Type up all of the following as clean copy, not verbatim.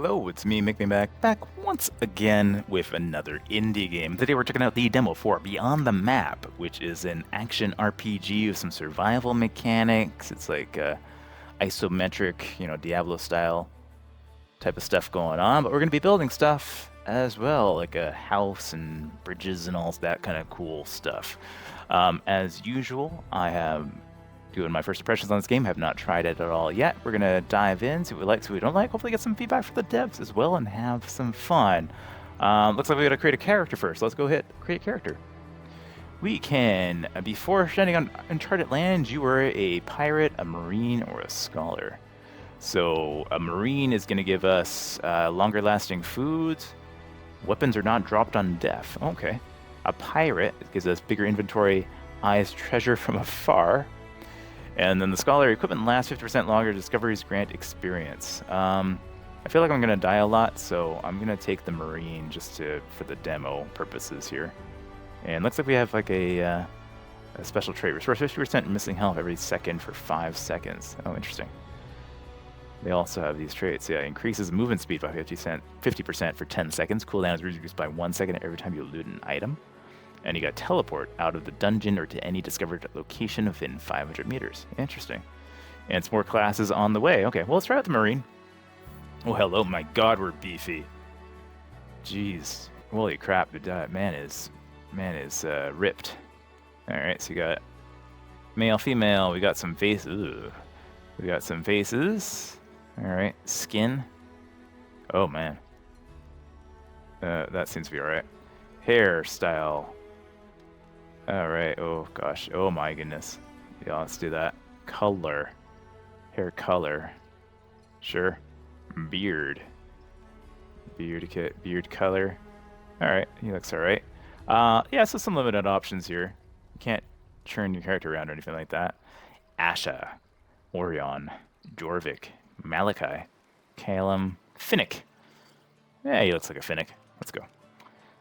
Hello, it's me, Make Me back once again with another indie game. Today we're checking out the demo for Beyond the Map, which is an action RPG with some survival mechanics. It's like isometric, Diablo style type of stuff going on, but we're going to be building stuff as well, like a house and bridges and all that kind of cool stuff. As usual, I have doing my first impressions on this game. Have not tried it at all yet. We're gonna dive in, see what we like, see what we don't like. Hopefully get some feedback from the devs as well and have some fun. Looks like we gotta create a character first. Let's go hit create character. We can, before standing on uncharted lands, you were a pirate, a marine, or a scholar. So a marine is gonna give us longer lasting foods. Weapons are not dropped on death. Okay. A pirate gives us bigger inventory, eyes treasure from afar. And then the scholar equipment lasts 50% longer. Discoveries grant experience. I feel like I'm gonna die a lot, so I'm gonna take the marine just for the demo purposes here. And looks like we have like a special trait. Restore 50% missing health every second for 5 seconds. Oh, interesting. They also have these traits. Yeah, increases movement speed by 50% for 10 seconds. Cooldown is reduced by 1 second every time you loot an item. And you got teleport out of the dungeon or to any discovered location within 500 meters. Interesting. And some more classes on the way. Okay, well, let's try out the Marine. Oh, hello. My God, we're beefy. Jeez. Holy crap. Man is ripped. All right, so you got male, female. We got some faces. We got some faces. All right, skin. Oh, man. That seems to be all right. Hairstyle. Alright, oh gosh, oh my goodness. Yeah, let's do that. Color. Hair color. Sure. Beard. Beard color. Alright, he looks alright. Yeah, so some limited options here. You can't turn your character around or anything like that. Asha. Orion. Jorvik. Malachi. Calum. Finnick. Yeah, he looks like a Finnick. Let's go.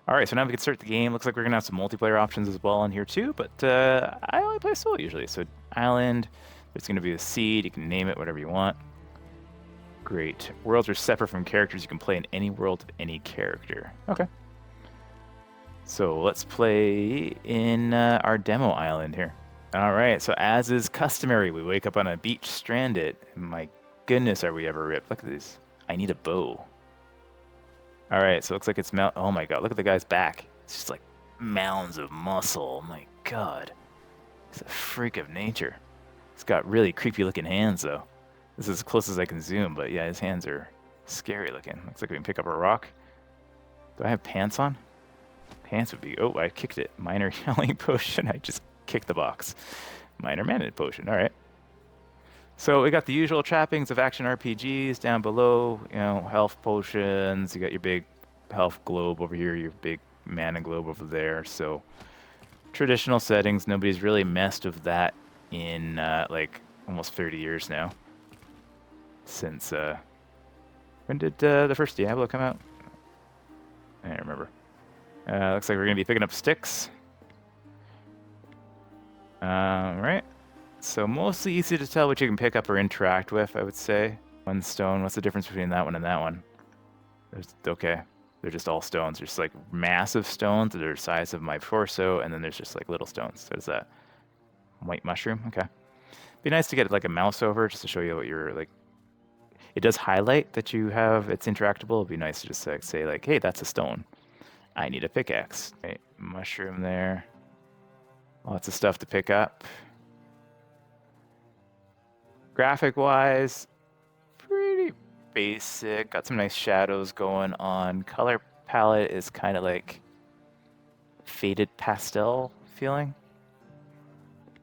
Alright, so now we can start the game. Looks like we're going to have some multiplayer options as well on here too, but I only play solo usually. So island, there's going to be a seed, you can name it whatever you want. Great. Worlds are separate from characters. You can play in any world of any character. Okay. So let's play in our demo island here. Alright, so as is customary, we wake up on a beach stranded. My goodness, are we ever ripped. Look at these. I need a bow. All right, so it looks like it's oh my God, look at the guy's back. It's just like mounds of muscle. Oh my God. He's a freak of nature. He's got really creepy looking hands though. This is as close as I can zoom, but yeah, his hands are scary looking. Looks like we can pick up a rock. Do I have pants on? Pants would be, oh, I kicked it. Minor healing potion, I just kicked the box. Minor mana potion, all right. So we got the usual trappings of action RPGs down below, health potions. You got your big health globe over here, your big mana globe over there. So traditional settings. Nobody's really messed with that in like almost 30 years now. Since when did the first Diablo come out? I don't remember. Looks like we're gonna be picking up sticks. Right. So mostly easy to tell what you can pick up or interact with, I would say. One stone, what's the difference between that one and that one? Okay, they're just all stones. There's like massive stones that are the size of my torso, and then there's just like little stones. There's that white mushroom, okay. Be nice to get like a mouse over just to show you what you're like. It does highlight that you have, it's interactable. It'd be nice to just like, say like, hey, that's a stone. I need a pickaxe. Right, mushroom there. Lots of stuff to pick up. Graphic-wise, pretty basic. Got some nice shadows going on. Color palette is kind of like faded pastel feeling.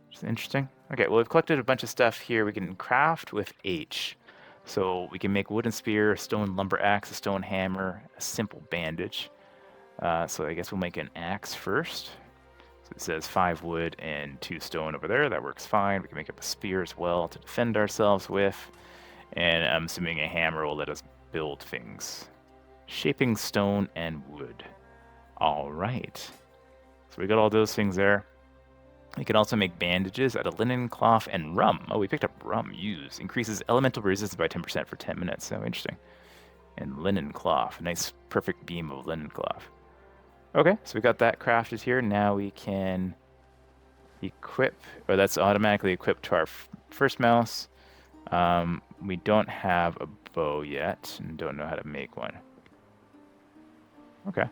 Which is interesting. Okay, well, we've collected a bunch of stuff here. We can craft with H. So we can make wooden spear, a stone lumber axe, a stone hammer, a simple bandage. So I guess we'll make an axe first. So it says 5 wood and 2 stone over there. That works fine. We can make up a spear as well to defend ourselves with. And I'm assuming a hammer will let us build things. Shaping stone and wood. All right. So we got all those things there. We can also make bandages out of linen, cloth, and rum. Oh, we picked up rum. Use. Increases elemental resistance by 10% for 10 minutes. So interesting. And linen cloth. A nice perfect beam of linen cloth. Okay, so we got that crafted here. Now we can equip, or that's automatically equipped to our first mouse. We don't have a bow yet and don't know how to make one. Okay.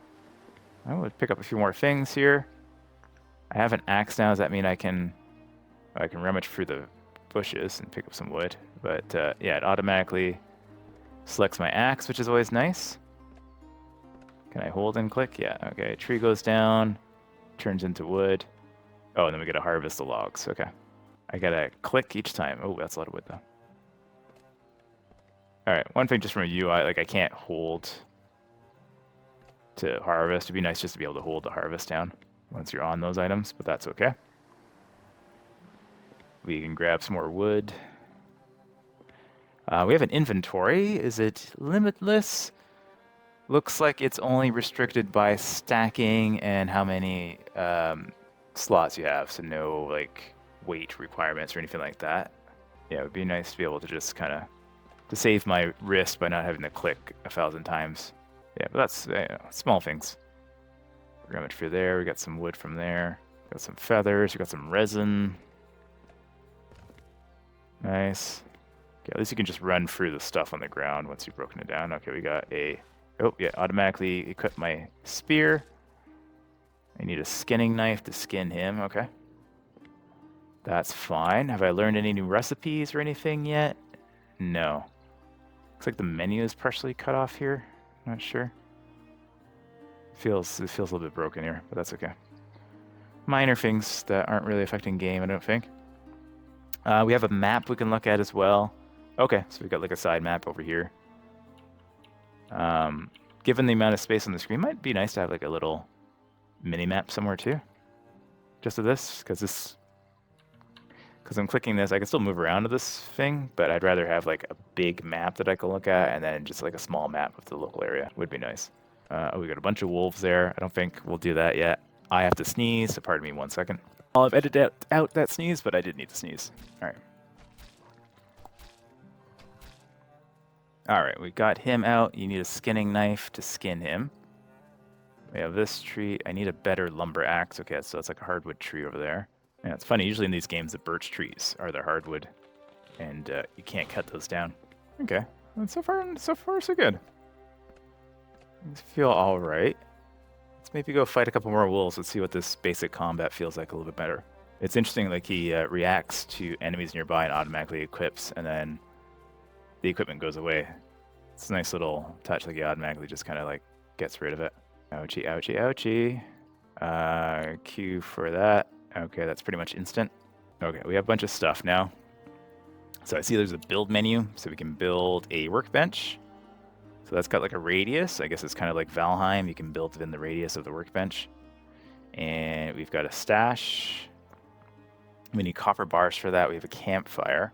I would pick up a few more things here. I have an axe now. Does that mean I can rummage through the bushes and pick up some wood? But yeah, it automatically selects my axe, which is always nice. Can I hold and click? Yeah, okay. Tree goes down, turns into wood. Oh, and then we gotta harvest the logs. Okay. I gotta click each time. Oh, that's a lot of wood, though. Alright, one thing just from a UI, like I can't hold to harvest. It'd be nice just to be able to hold the harvest down once you're on those items, but that's okay. We can grab some more wood. We have an inventory. Is it limitless? Looks like it's only restricted by stacking and how many slots you have, so no like weight requirements or anything like that. Yeah, it would be nice to be able to just kind of to save my wrist by not having to click 1,000 times. Yeah, but that's small things. Rummage through there. We got some wood from there. Got some feathers. We got some resin. Nice. Okay, at least you can just run through the stuff on the ground once you've broken it down. Okay, we got a... Oh, yeah, automatically equip my spear. I need a skinning knife to skin him. Okay. That's fine. Have I learned any new recipes or anything yet? No. Looks like the menu is partially cut off here. Not sure. It feels a little bit broken here, but that's okay. Minor things that aren't really affecting game, I don't think. We have a map we can look at as well. Okay, so we've got like a side map over here. Given the amount of space on the screen, might be nice to have like a little mini map somewhere too. Just of this, because I'm clicking this, I can still move around to this thing, but I'd rather have like a big map that I can look at, and then just like a small map of the local area would be nice. Oh, we got a bunch of wolves there. I don't think we'll do that yet. I have to sneeze, so pardon me 1 second. I've edited out that sneeze, but I did need to sneeze. All right. All right, we got him out. You need a skinning knife to skin him. We have this tree. I need a better lumber axe. Okay, so it's like a hardwood tree over there. Yeah, it's funny. Usually in these games, the birch trees are the hardwood, and you can't cut those down. Okay, and so far so good. I feel all right. Let's maybe go fight a couple more wolves. Let's see what this basic combat feels like a little bit better. It's interesting, like he reacts to enemies nearby and automatically equips, and then the equipment goes away. It's a nice little touch, like he automatically just kind of like gets rid of it. Ouchie, ouchie, ouchie. Q for that. Okay, that's pretty much instant. Okay, we have a bunch of stuff now. So I see there's a build menu, so we can build a workbench. So that's got like a radius. I guess it's kind of like Valheim. You can build within the radius of the workbench. And we've got a stash. We need copper bars for that. We have a campfire.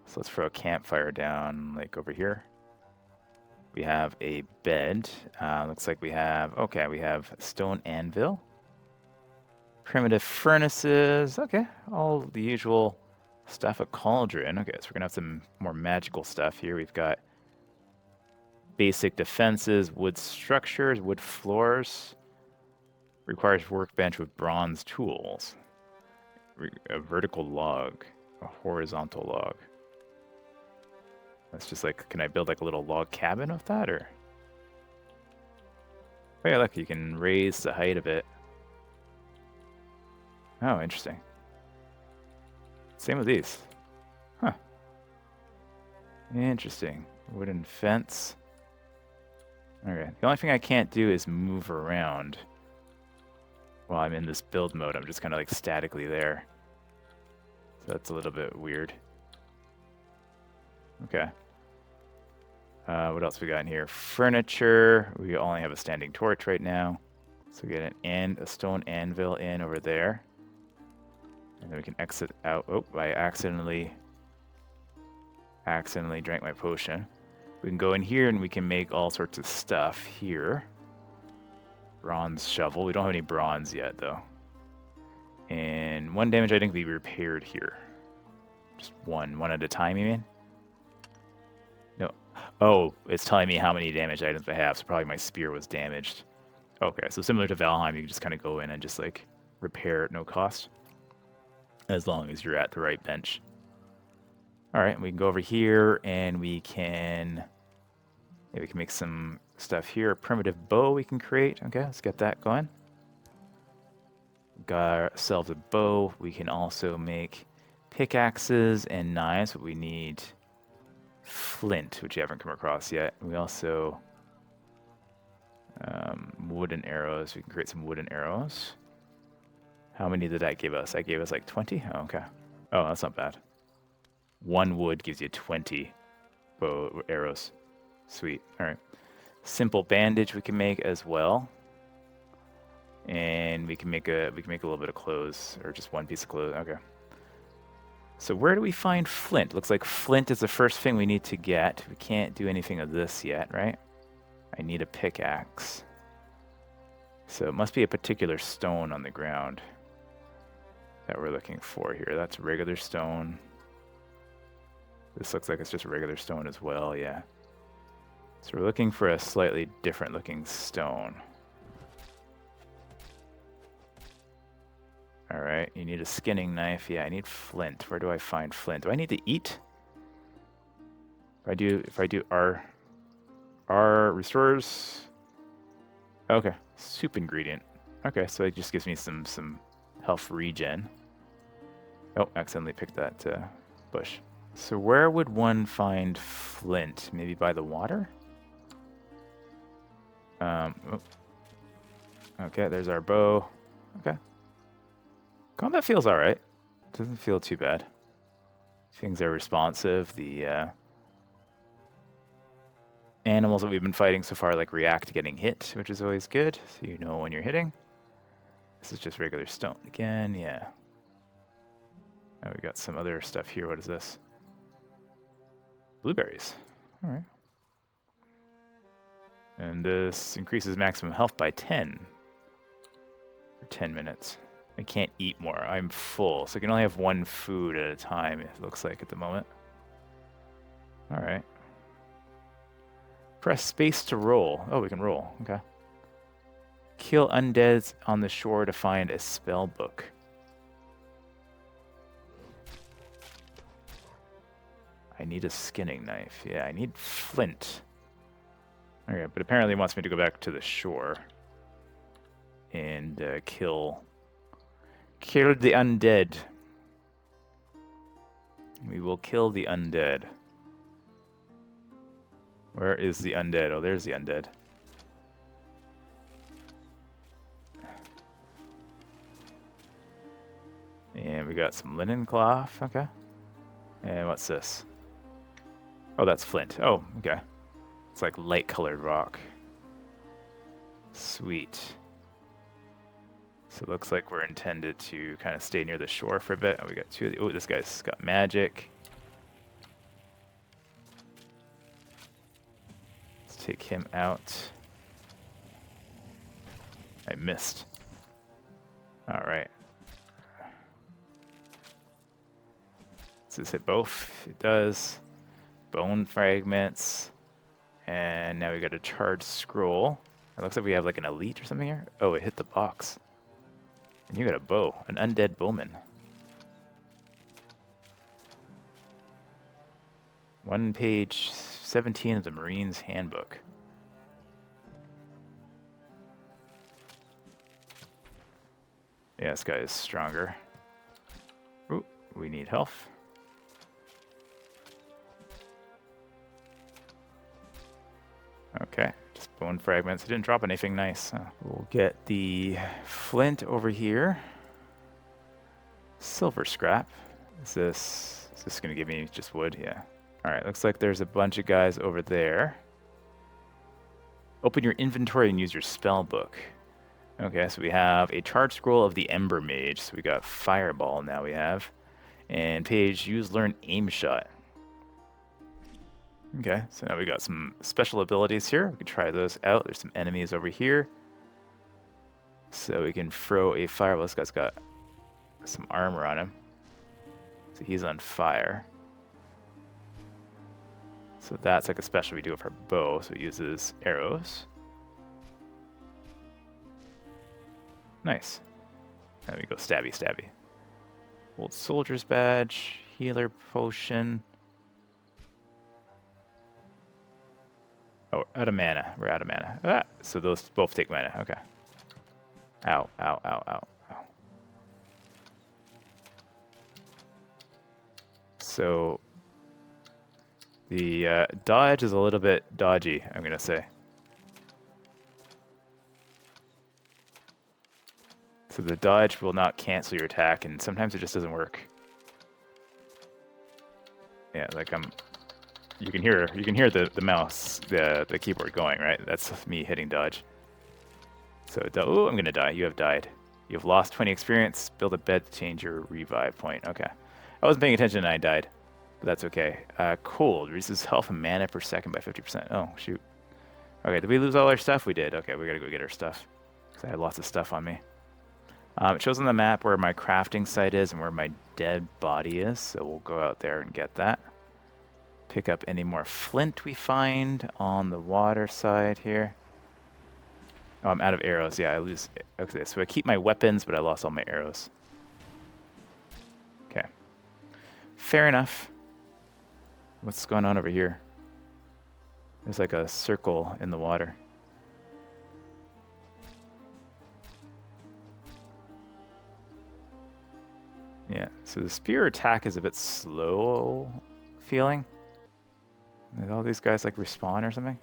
So let's throw a campfire down like over here. We have a bed. Looks like we have a stone anvil. Primitive furnaces. Okay, all the usual stuff. A cauldron. Okay, so we're going to have some more magical stuff here. We've got basic defenses, wood structures, wood floors. Requires workbench with bronze tools. A vertical log. A horizontal log. That's just like, can I build like a little log cabin with that, or? Oh yeah, look, you can raise the height of it. Oh, interesting. Same with these. Huh. Interesting. Wooden fence. Okay, the only thing I can't do is move around while I'm in this build mode. I'm just kind of like statically there. So that's a little bit weird. Okay. What else we got in here? Furniture. We only have a standing torch right now. So we get a stone anvil in over there. And then we can exit out. Oh, I accidentally drank my potion. We can go in here and we can make all sorts of stuff here. Bronze shovel. We don't have any bronze yet, though. And 1 damage item can be repaired here. Just one at a time, you mean? No. Oh, it's telling me how many damage items I have, so probably my spear was damaged. Okay, so similar to Valheim, you can just kind of go in and just like repair at no cost, as long as you're at the right bench. All right, we can go over here and we can, yeah, we can make some stuff here. A primitive bow we can create. Okay, let's get that going. Got ourselves a bow. We can also make pickaxes and knives, but we need flint, which you haven't come across yet. We also wooden arrows. We can create some wooden arrows. How many did that give us? That gave us like 20? Oh, okay. Oh, that's not bad. One wood gives you 20 bow arrows. Sweet. All right. Simple bandage we can make as well. And we can make a little bit of clothes, or just one piece of clothes. Okay. So where do we find flint? Looks like flint is the first thing we need to get. We can't do anything of this yet, right? I need a pickaxe. So it must be a particular stone on the ground that we're looking for here. That's regular stone. This looks like it's just regular stone as well, yeah. So we're looking for a slightly different looking stone. All right, you need a skinning knife. Yeah, I need flint. Where do I find flint? Do I need to eat? If I do R restores. Okay, soup ingredient. Okay, so it just gives me some health regen. Oh, accidentally picked that bush. So where would one find flint? Maybe by the water? Oh. Okay, there's our bow. Okay. Combat feels alright. Doesn't feel too bad. Things are responsive. The animals that we've been fighting so far like react to getting hit, which is always good, so you know when you're hitting. This is just regular stone again, yeah. Oh, we got some other stuff here. What is this? Blueberries. All right. And this increases maximum health by 10 for 10 minutes. I can't eat more. I'm full, so I can only have one food at a time, it looks like at the moment. All right. Press space to roll. Oh, we can roll. Okay. Kill undeads on the shore to find a spell book. I need a skinning knife. Yeah, I need flint. Okay, but apparently it wants me to go back to the shore and kill the undead. We will kill the undead. Where is the undead? Oh, there's the undead. And we got some linen cloth. Okay. And what's this? Oh, that's flint. Oh, okay. It's like light colored rock. Sweet. So it looks like we're intended to kind of stay near the shore for a bit. Oh, we got two of the, oh, this guy's got magic. Let's take him out. I missed. All right. Does this hit both? It does. Bone fragments. And now we got a charged scroll. It looks like we have like an elite or something here. Oh, it hit the box. And you got a bow, an undead bowman. One page 17 of the Marine's Handbook. Yeah, this guy is stronger. Ooh, we need health. Okay, just bone fragments. It didn't drop anything nice. We'll get the flint over here. Silver scrap. Is this going to give me just wood? Yeah. All right, looks like there's a bunch of guys over there. Open your inventory and use your spell book. Okay, so we have a charge scroll of the Ember Mage. So we got Fireball now we have. And page, use learn aim shot. Okay, so now we got some special abilities here. We can try those out. There's some enemies over here. So we can throw a fireball. This guy's got some armor on him. So he's on fire. So that's like a special we do with our bow. So it uses arrows. Nice. There we go, stabby, stabby. Old soldier's badge, healer potion. Oh, out of mana. We're out of mana. Ah, so those both take mana. Okay. Ow, ow, ow, ow, ow. So the dodge is a little bit dodgy, I'm going to say. So the dodge will not cancel your attack, and sometimes it just doesn't work. Yeah, like you can hear the mouse, the keyboard going, right? That's me hitting dodge. So, oh, I'm gonna die. You have died. You've lost 20 experience. Build a bed to change your revive point. Okay. I wasn't paying attention and I died. But that's okay. Cold. Reduces health and mana per second by 50%. Oh, shoot. Okay, did we lose all our stuff? We did. Okay, we gotta go get our stuff. Because I had lots of stuff on me. It shows on the map where my crafting site is and where my dead body is. So we'll go out there and get that. Pick up any more flint we find on the water side here. Oh, I'm out of arrows. Yeah, I lose. Okay, so I keep my weapons, but I lost all my arrows. Okay. Fair enough. What's going on over here? There's like a circle in the water. Yeah, so the spear attack is a bit slow feeling. Did all these guys like respawn or something?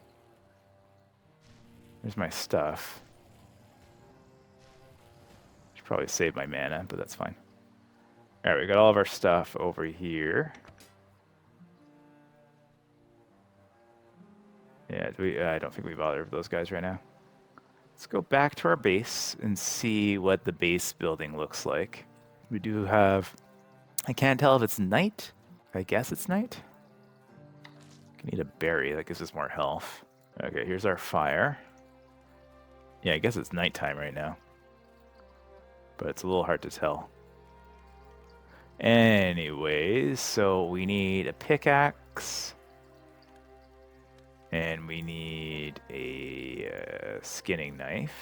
There's my stuff. Should probably save my mana, but that's fine. Alright, we got all of our stuff over here. Yeah, I don't think we bother with those guys right now. Let's go back to our base and see what the base building looks like. We do have... I can't tell if it's night. I guess it's night. I need a berry. That gives us more health. Okay, here's our fire. Yeah, I guess it's nighttime right now. But it's a little hard to tell. Anyways, so we need a pickaxe. And we need a skinning knife.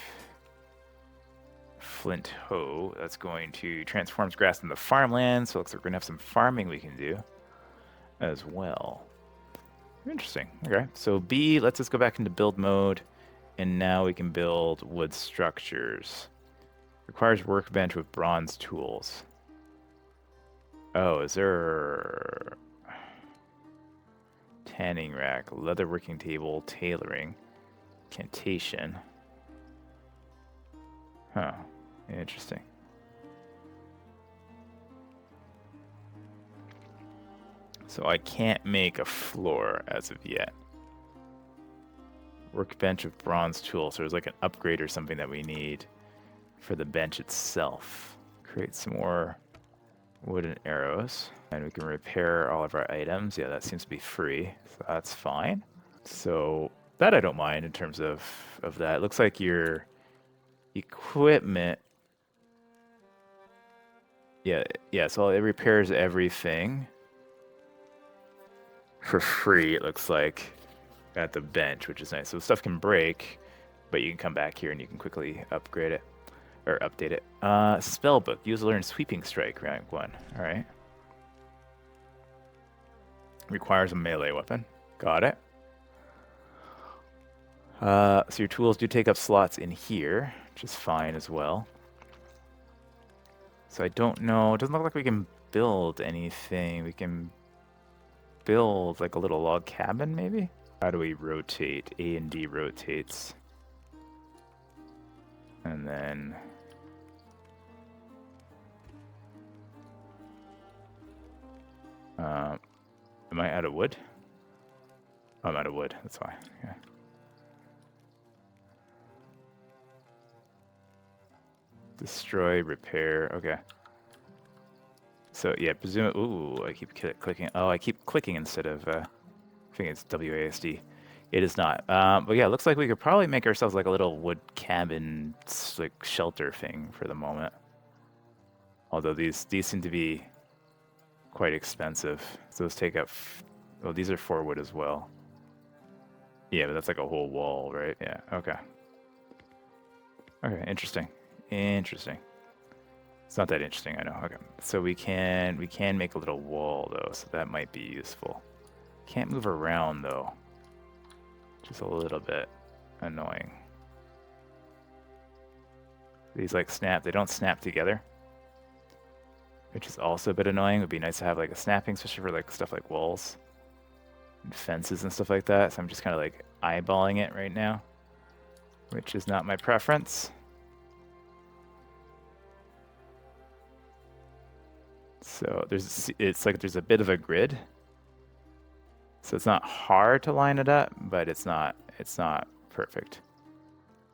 Flint hoe. That's going to transforms grass into farmland. So it looks like we're going to have some farming we can do as well. Interesting. Okay, so B lets us go back into build mode. And now we can build wood structures. Requires workbench with bronze tools. Oh, is there... Tanning rack, leather working table, tailoring, incantation. Huh. Interesting. So I can't make a floor as of yet. Workbench with bronze tools. So there's like an upgrade or something that we need for the bench itself. Create some more wooden arrows. And we can repair all of our items. Yeah, that seems to be free. So that's fine. So that I don't mind in terms of that. It looks like your equipment... Yeah, so it repairs everything for free, it looks like, at the bench, which is nice. So stuff can break, but you can come back here and you can quickly upgrade it. Or update it. Spellbook. Use learn sweeping strike, rank 1. Alright. Requires a melee weapon. Got it. So your tools do take up slots in here, which is fine as well. So I don't know. It doesn't look like we can build anything. We can build like a little log cabin, maybe? How do we rotate? A and D rotates. And then... am I out of wood? Oh, I'm out of wood, that's why. Yeah. Destroy, repair, okay. So yeah, presume. Ooh, I keep clicking. Oh, I keep clicking instead of. I think it's WASD. It is not. But yeah, it looks like we could probably make ourselves like a little wood cabin, like shelter thing for the moment. Although these seem to be quite expensive. So those take up. Oh, these are 4 wood as well. Yeah, but that's like a whole wall, right? Yeah, okay. Okay, interesting. Interesting. It's not that interesting, I know. Okay. So we can make a little wall though, so that might be useful. Can't move around though. Just a little bit annoying. These like snap, they don't snap together, which is also a bit annoying. It would be nice to have like a snapping, especially for like stuff like walls and fences and stuff like that. So I'm just kind of like eyeballing it right now, which is not my preference. So it's like there's a bit of a grid. So it's not hard to line it up, but it's not perfect.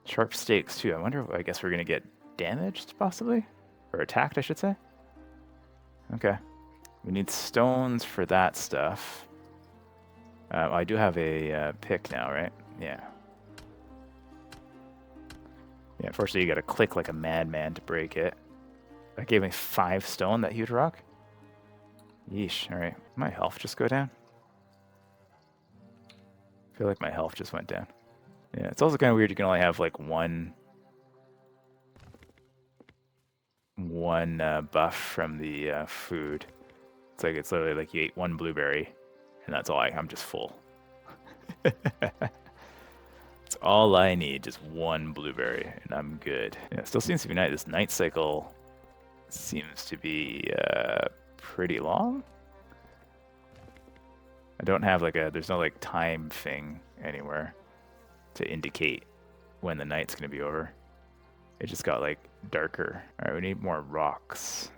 Sharp stakes too. I guess we're gonna get damaged possibly? Or attacked, I should say. Okay. We need stones for that stuff. I do have a pick now, right? Yeah. Yeah, unfortunately you gotta click like a madman to break it. That gave me 5 stone, that huge rock? Yeesh, alright. My health just go down? I feel like my health just went down. Yeah, it's also kind of weird you can only have like one buff from the food. It's literally like you ate 1 blueberry, and that's all I'm just full. That's all I need, just 1 blueberry, and I'm good. Yeah, it still seems to be night. This night cycle seems to be pretty long. I don't have there's no like time thing anywhere to indicate when the night's gonna be over. It just got like darker. All right, we need more rocks.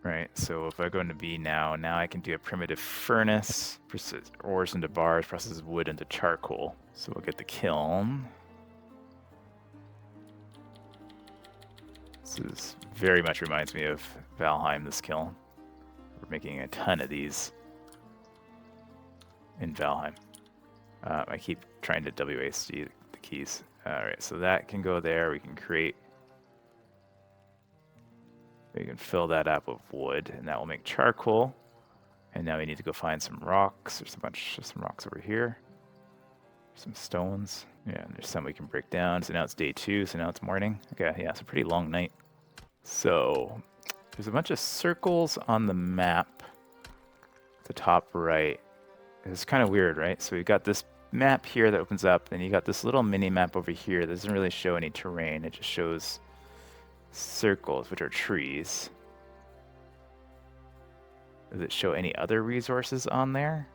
Right, so if I go into B now I can do a primitive furnace, process ores into bars, processes wood into charcoal. So we'll get the kiln. This very much reminds me of Valheim, this kiln. We're making a ton of these in Valheim. I keep trying to WASD the keys. Alright, so that can go there. We can create... We can fill that up with wood, and that will make charcoal. And now we need to go find some rocks. There's some rocks over here. Some stones. Yeah, and there's some we can break down. So now it's day 2, so now it's morning. Okay, yeah, it's a pretty long night. So, there's a bunch of circles on the map. At the top right. It's kind of weird, right? So we've got this map here that opens up, and you got this little mini map over here that doesn't really show any terrain. It just shows circles, which are trees. Does it show any other resources on there?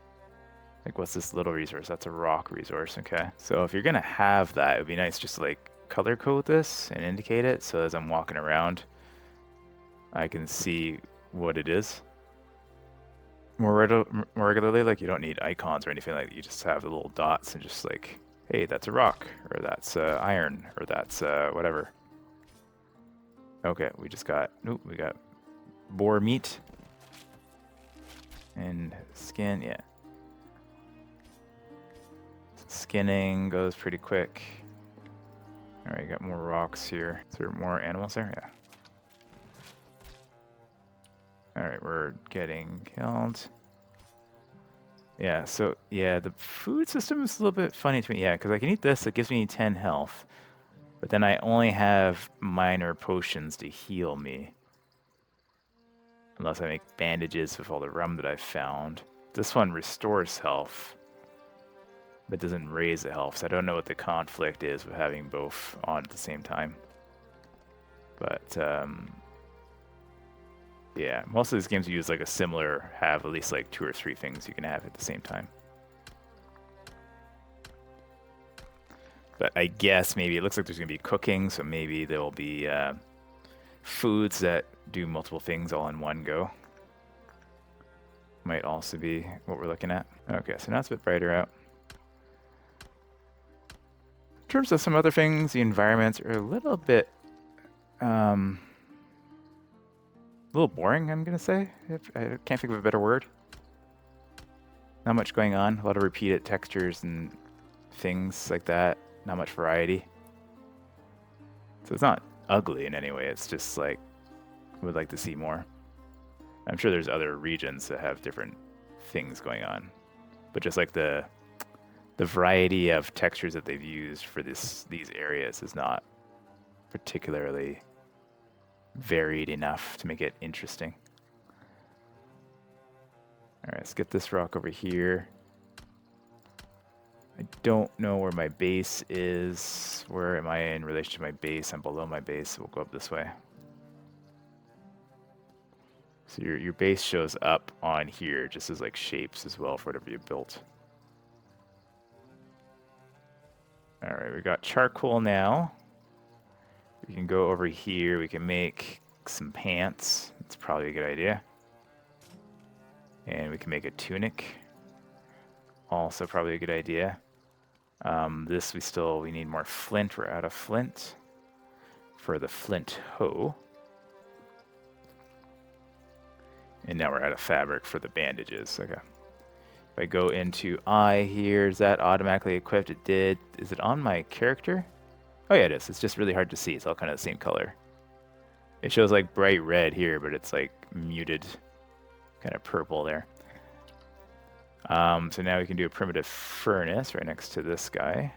Like, what's this little resource? That's a rock resource, okay. So if you're gonna have that, it would be nice just to like color code this and indicate it, so as I'm walking around, I can see what it is. More regularly, like you don't need icons or anything like that. You just have the little dots and just like, hey, that's a rock, or that's iron, or that's whatever. Okay, we got boar meat and skin, yeah. Skinning goes pretty quick. All right, got more rocks here. Is there more animals there? Yeah. All right, we're getting killed. Yeah, so yeah, the food system is a little bit funny to me. Yeah, because I can eat this, it gives me 10 health. But then I only have minor potions to heal me. Unless I make bandages with all the rum that I've found. This one restores health, but doesn't raise the health. So I don't know what the conflict is with having both on at the same time. But yeah, most of these games use like a similar, have at least like 2 or 3 things you can have at the same time. But I guess maybe it looks like there's going to be cooking, so maybe there will be foods that do multiple things all in one go. Might also be what we're looking at. Okay, so now it's a bit brighter out. In terms of some other things, the environments are a little bit, a little boring, I'm going to say. I can't think of a better word. Not much going on. A lot of repeated textures and things like that. Not much variety. So it's not ugly in any way. It's just like, I would like to see more. I'm sure there's other regions that have different things going on. But just like the the variety of textures that they've used for these areas is not particularly varied enough to make it interesting. All right, let's get this rock over here. I don't know where my base is. Where am I in relation to my base? I'm below my base, so we'll go up this way. So your base shows up on here just as like shapes as well for whatever you built. All right, we got charcoal now. We can go over here. We can make some pants. That's probably a good idea. And we can make a tunic. Also probably a good idea. This we need more flint. We're out of flint for the flint hoe. And now we're out of fabric for the bandages. Okay. If I go into eye here, is that automatically equipped? It did. Is it on my character? Oh yeah, it is. It's just really hard to see. It's all kind of the same color. It shows like bright red here, but it's like muted kind of purple there. So now we can do a primitive furnace right next to this guy.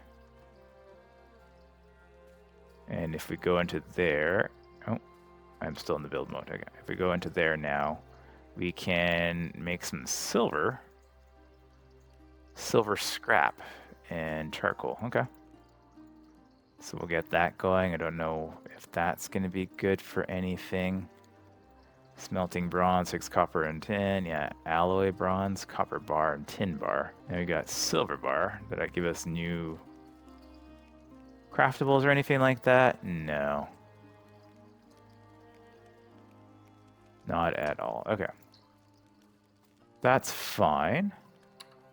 And if we go into there, oh, I'm still in the build mode. Okay. If we go into there now, we can make some silver scrap and charcoal. Okay. So we'll get that going. I don't know if that's going to be good for anything. Smelting bronze, 6 copper and tin. Yeah, alloy bronze, copper bar, and tin bar. And we got silver bar. Did that give us new craftables or anything like that? No. Not at all. Okay. That's fine.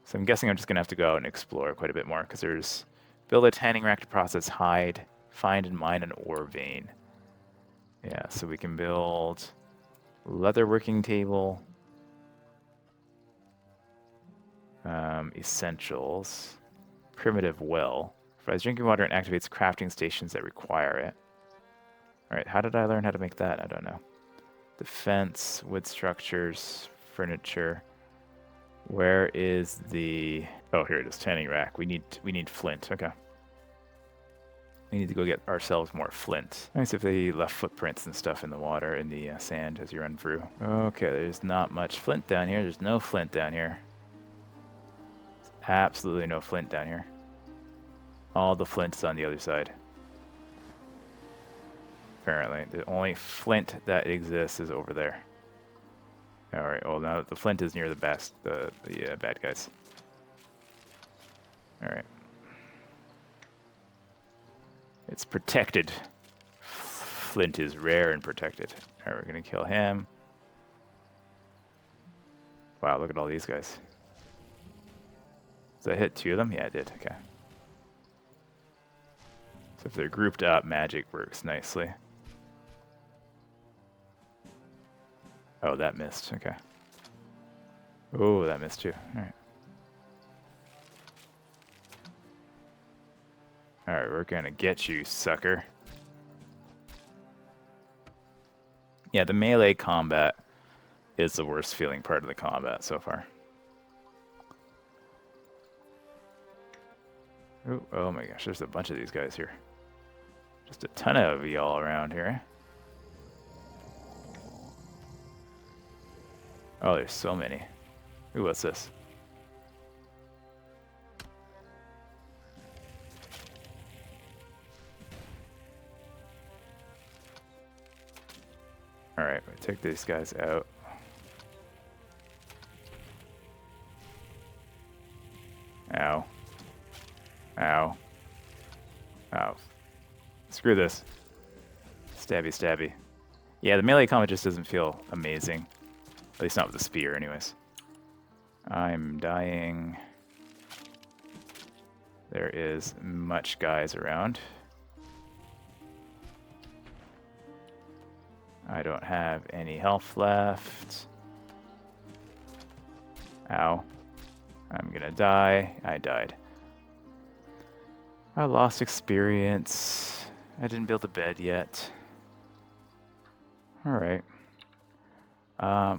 So I'm guessing I'm just going to have to go out and explore quite a bit more, because there's build a tanning rack to process hide, find and mine an ore vein. Yeah, so we can build leather working table, essentials, primitive well. Provides drinking water and activates crafting stations that require it. All right, how did I learn how to make that? I don't know. Defense, wood structures, furniture. Where is the... Oh, here it is, tanning rack. We need flint. Okay. We need to go get ourselves more flint. Nice if they left footprints and stuff in the water, in the sand as you run through. Okay, there's not much flint down here. There's no flint down here. There's absolutely no flint down here. All the flint's on the other side. Apparently. The only flint that exists is over there. Alright, well now the flint is near the bad guys. Alright. It's protected. Flint is rare and protected. Alright, we're gonna kill him. Wow, look at all these guys. Did I hit 2 of them? Yeah, I did. Okay. So if they're grouped up, magic works nicely. Oh, that missed. Okay. Oh, that missed too. Alright. Alright, we're gonna get you, sucker. Yeah, the melee combat is the worst feeling part of the combat so far. Ooh, oh my gosh, there's a bunch of these guys here. Just a ton of y'all around here. Oh, there's so many. Ooh, what's this? Alright, we take these guys out. Ow. Ow. Oh. Screw this. Stabby, stabby. Yeah, the melee combat just doesn't feel amazing. At least not with the spear, anyways. I'm dying. There is much guys around. I don't have any health left. Ow. I'm gonna die. I died. I lost experience. I didn't build a bed yet. Alright.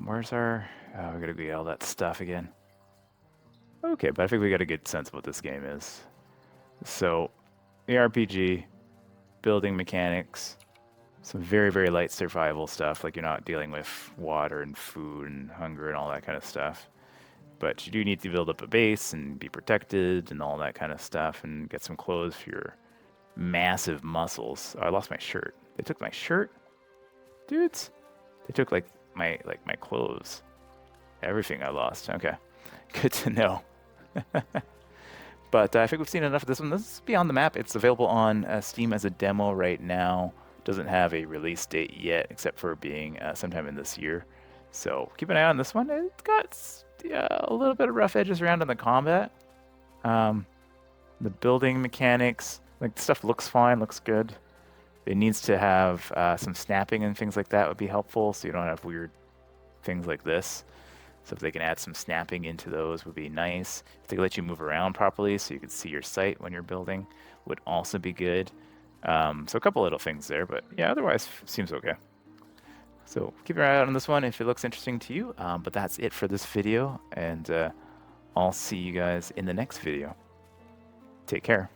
Where's our... Oh, we gotta get all that stuff again. Okay, but I think we got a good sense of what this game is. So, the RPG, building mechanics, some very, very light survival stuff, like you're not dealing with water and food and hunger and all that kind of stuff. But you do need to build up a base and be protected and all that kind of stuff and get some clothes for your massive muscles. Oh, I lost my shirt. They took my shirt? Dudes. They took my clothes. Everything I lost. Okay. Good to know. But I think we've seen enough of this one. This is Beyond the Map. It's available on Steam as a demo right now. Doesn't have a release date yet, except for being sometime in this year. So keep an eye on this one. It's got a little bit of rough edges around in the combat. The building mechanics, like stuff looks fine, looks good. It needs to have some snapping and things like that would be helpful, so you don't have weird things like this. So if they can add some snapping into those would be nice. If they let you move around properly so you can see your site when you're building would also be good. So a couple little things there, but yeah, otherwise seems okay. So keep your eye out on this one if it looks interesting to you. But that's it for this video, and I'll see you guys in the next video. Take care.